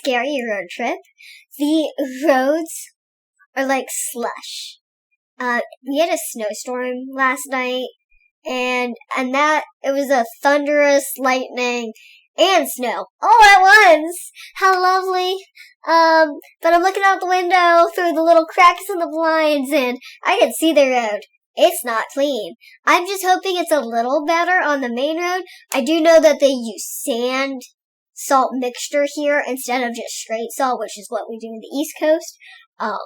scary road trip. The roads are like slush. We had a snowstorm last night, and that, it was a thunderous lightning and snow all at once. How lovely. But I'm looking out the window through the little cracks in the blinds, and I can see the road. It's not clean. I'm just hoping it's a little better on the main road. I do know that they use sand salt mixture here instead of just straight salt, which is what we do in the East Coast. A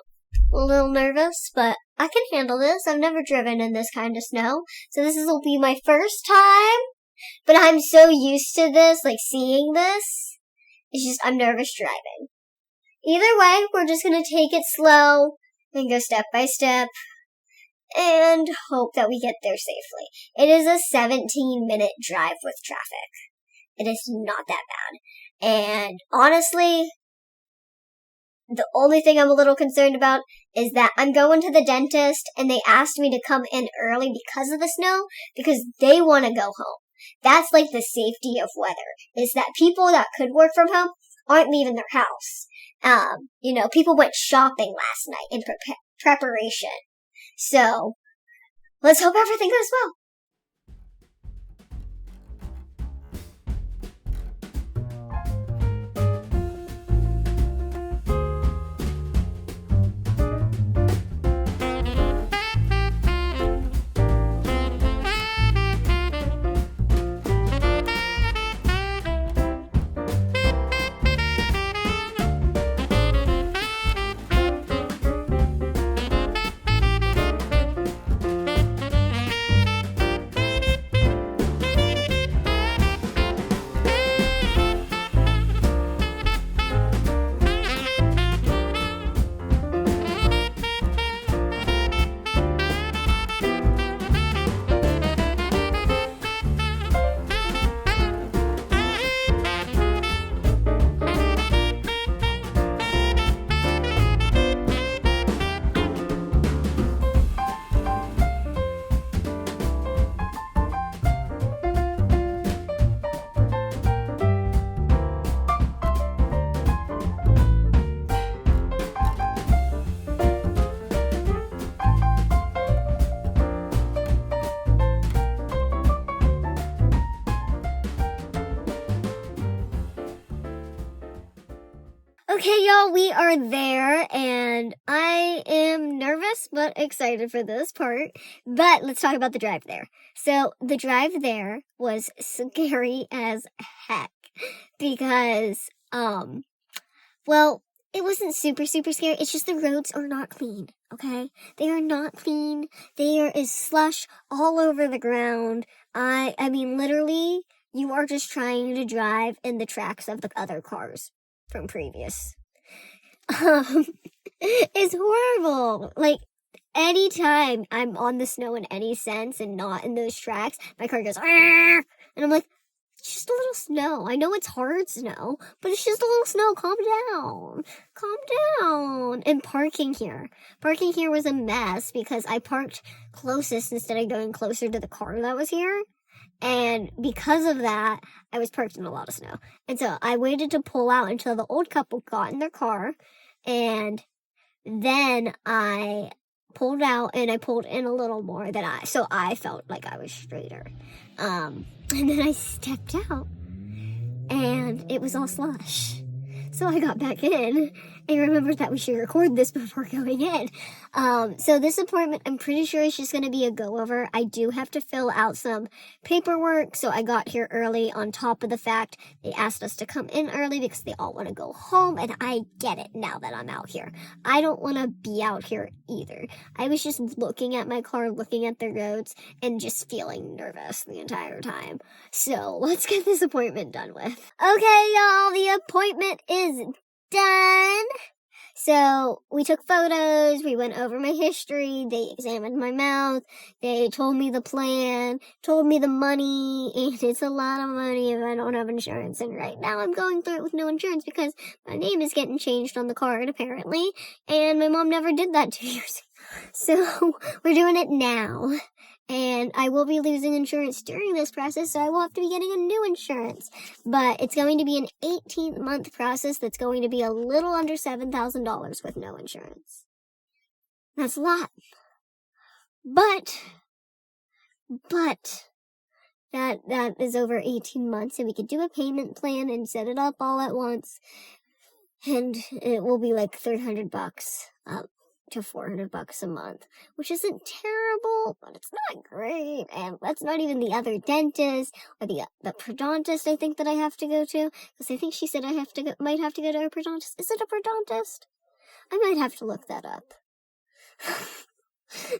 little nervous, but I can handle this. I've never driven in this kind of snow, so this will be my first time. But I'm so used to this, like seeing this. It's just, I'm nervous driving. Either way, we're just gonna take it slow and go step by step and hope that we get there safely. It is a 17-minute drive with traffic. It is not that bad. And honestly, the only thing I'm a little concerned about is that I'm going to the dentist and they asked me to come in early because of the snow, because they want to go home. That's like the safety of weather, is that people that could work from home aren't leaving their house. People went shopping last night in preparation. So, let's hope everything goes well. Okay, y'all, we are there, and I am nervous but excited for this part. But let's talk about the drive there. So, the drive there was scary as heck because, it wasn't super scary. It's just the roads are not clean, okay? They are not clean. There is slush all over the ground. I mean, literally, you are just trying to drive in the tracks of the other cars from previous. It's horrible. Like, anytime I'm on the snow in any sense and not in those tracks, my car goes, "Arr!" And I'm like, it's just a little snow. I know it's hard snow, but it's just a little snow. Calm down. And parking here was a mess because I parked closest instead of going closer to the car that was here. And because of that, I was parked in a lot of snow. And so I waited to pull out until the old couple got in their car. And then I pulled out and I pulled in a little more so I felt like I was straighter. And then I stepped out and it was all slush. So I got back in and remembered that we should record this before going in. So this appointment, I'm pretty sure it's just going to be a go-over. I do have to fill out some paperwork, so I got here early on top of the fact they asked us to come in early because they all want to go home, and I get it now that I'm out here. I don't want to be out here either. I was just looking at my car, looking at the roads, and just feeling nervous the entire time. So let's get this appointment done with. Okay, y'all, the appointment is done. So we took photos, we went over my history, they examined my mouth, they told me the plan, told me the money, and it's a lot of money if I don't have insurance. And right now I'm going through it with no insurance because my name is getting changed on the card apparently, and my mom never did that 2 years ago. So we're doing it now. and I will be losing insurance during this process, so I will have to be getting a new insurance. But it's going to be an 18-month process that's going to be a little under $7,000 with no insurance. That's a lot. But that is over 18 months, and we could do a payment plan and set it up all at once, and it will be like $300 up to $400 a month, which isn't terrible, but it's not great. And that's not even the other dentist or the periodontist I think that I have to go to, because I think she said I might have to go to a periodontist. Is it a periodontist? I might have to look that up.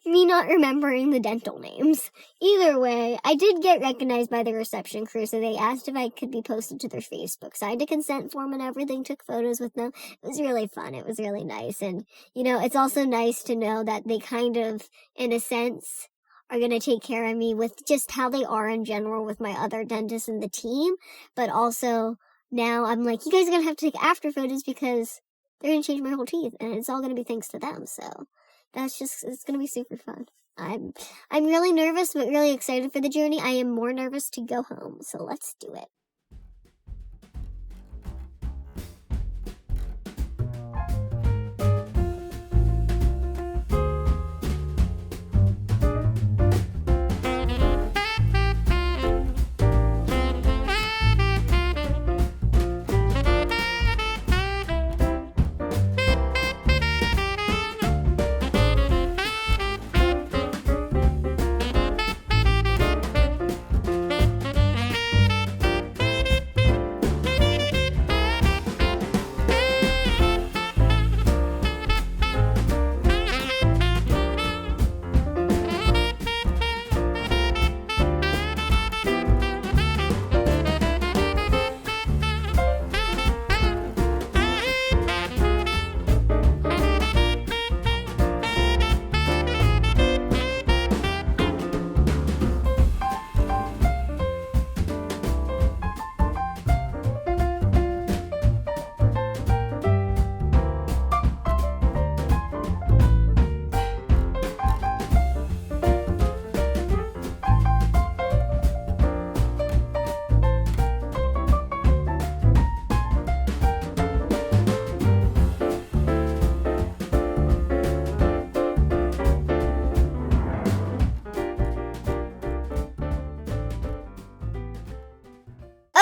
Me not remembering the dental names. Either way, I did get recognized by the reception crew, so they asked if I could be posted to their Facebook. Signed a consent form and everything, took photos with them. It was really fun. It was really nice. And, it's also nice to know that they kind of, in a sense, are going to take care of me with just how they are in general with my other dentists in the team. But also, now I'm like, you guys are going to have to take after photos because they're going to change my whole teeth, and it's all going to be thanks to them, so it's going to be super fun. I'm really nervous, but really excited for the journey. I am more nervous to go home, so let's do it.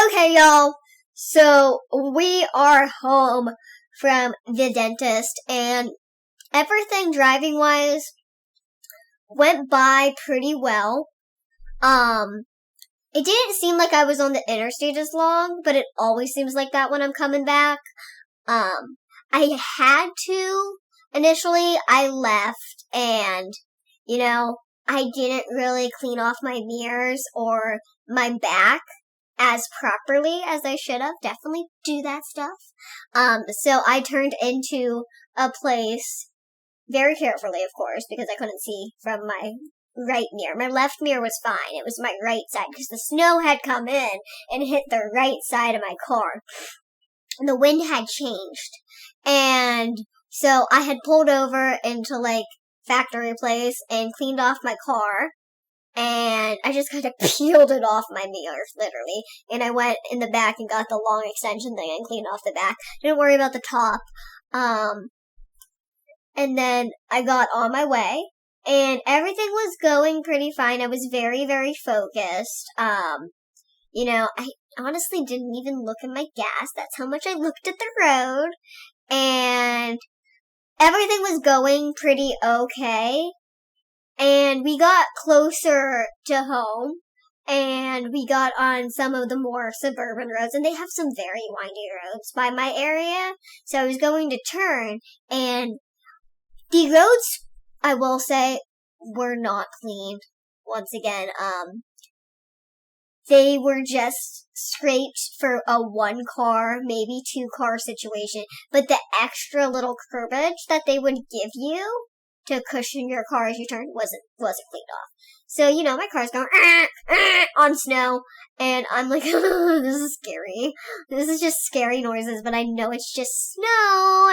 Okay, y'all, so we are home from the dentist, and everything driving-wise went by pretty well. It didn't seem like I was on the interstate as long, but it always seems like that when I'm coming back. I had to, initially, I left, and, I didn't really clean off my mirrors or my back as properly as I should have. Definitely do that stuff. So I turned into a place very carefully, of course, because I couldn't see from my right mirror. My left mirror was fine. It was my right side because the snow had come in and hit the right side of my car. And the wind had changed. And so I had pulled over into factory place and cleaned off my car. And I just kind of peeled it off my mirrors, literally. And I went in the back and got the long extension thing and cleaned off the back. Didn't worry about the top. And then I got on my way. And everything was going pretty fine. I was very, very focused. I honestly didn't even look at my gas. That's how much I looked at the road. And everything was going pretty okay. And we got closer to home, and we got on some of the more suburban roads, and they have some very windy roads by my area, so I was going to turn, and the roads, I will say, were not cleaned, once again. They were just scraped for a 1-car, maybe 2-car situation, but the extra little curbage that they would give you to cushion your car as you turn wasn't cleaned off. So, my car's going on snow, and I'm like, oh, this is scary. This is just scary noises, but I know it's just snow.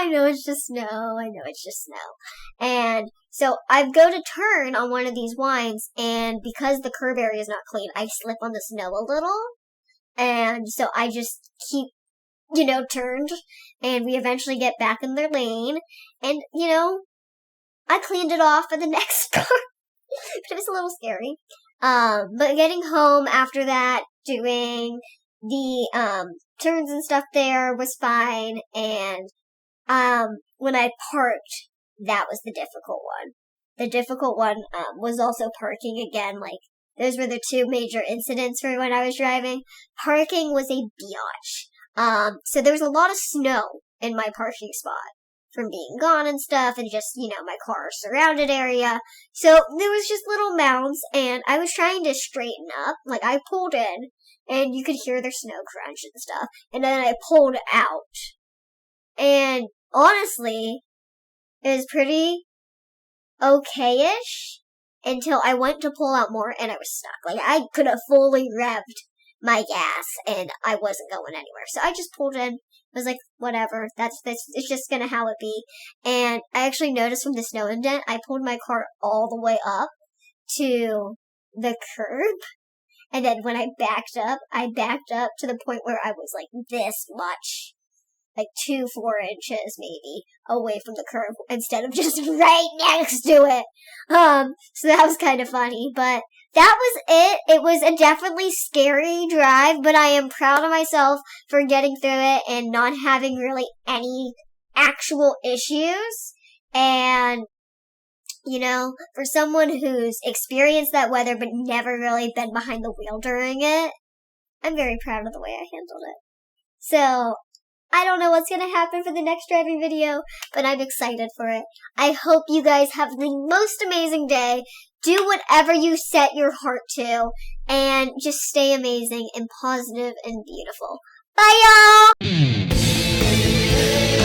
And so I go to turn on one of these winds, and because the curb area is not clean, I slip on the snow a little. And so I just keep, turned, and we eventually get back in their lane, and, I cleaned it off for the next car. But it was a little scary. But getting home after that, doing the, turns and stuff there was fine, and, when I parked, that was the difficult one. The difficult one, was also parking again, like, those were the two major incidents for when I was driving. Parking was a biatch. So there was a lot of snow in my parking spot from being gone and stuff, and just, my car surrounded area. So there was just little mounds, and I was trying to straighten up. Like, I pulled in, and you could hear the snow crunch and stuff, and then I pulled out. And honestly, it was pretty okay-ish until I went to pull out more, and I was stuck. Like, I could have fully revved my gas, and I wasn't going anywhere. So I just pulled in. I was like, whatever, it's just gonna how it be. And I actually noticed from the snow indent, I pulled my car all the way up to the curb. And then when I backed up to the point where I was like this much, like 2-4 inches maybe away from the curb instead of just right next to it. So that was kind of funny, but that was it. It was a definitely scary drive, but I am proud of myself for getting through it and not having really any actual issues. And, for someone who's experienced that weather but never really been behind the wheel during it, I'm very proud of the way I handled it. So, I don't know what's going to happen for the next driving video, but I'm excited for it. I hope you guys have the most amazing day. Do whatever you set your heart to, and just stay amazing and positive and beautiful. Bye, y'all!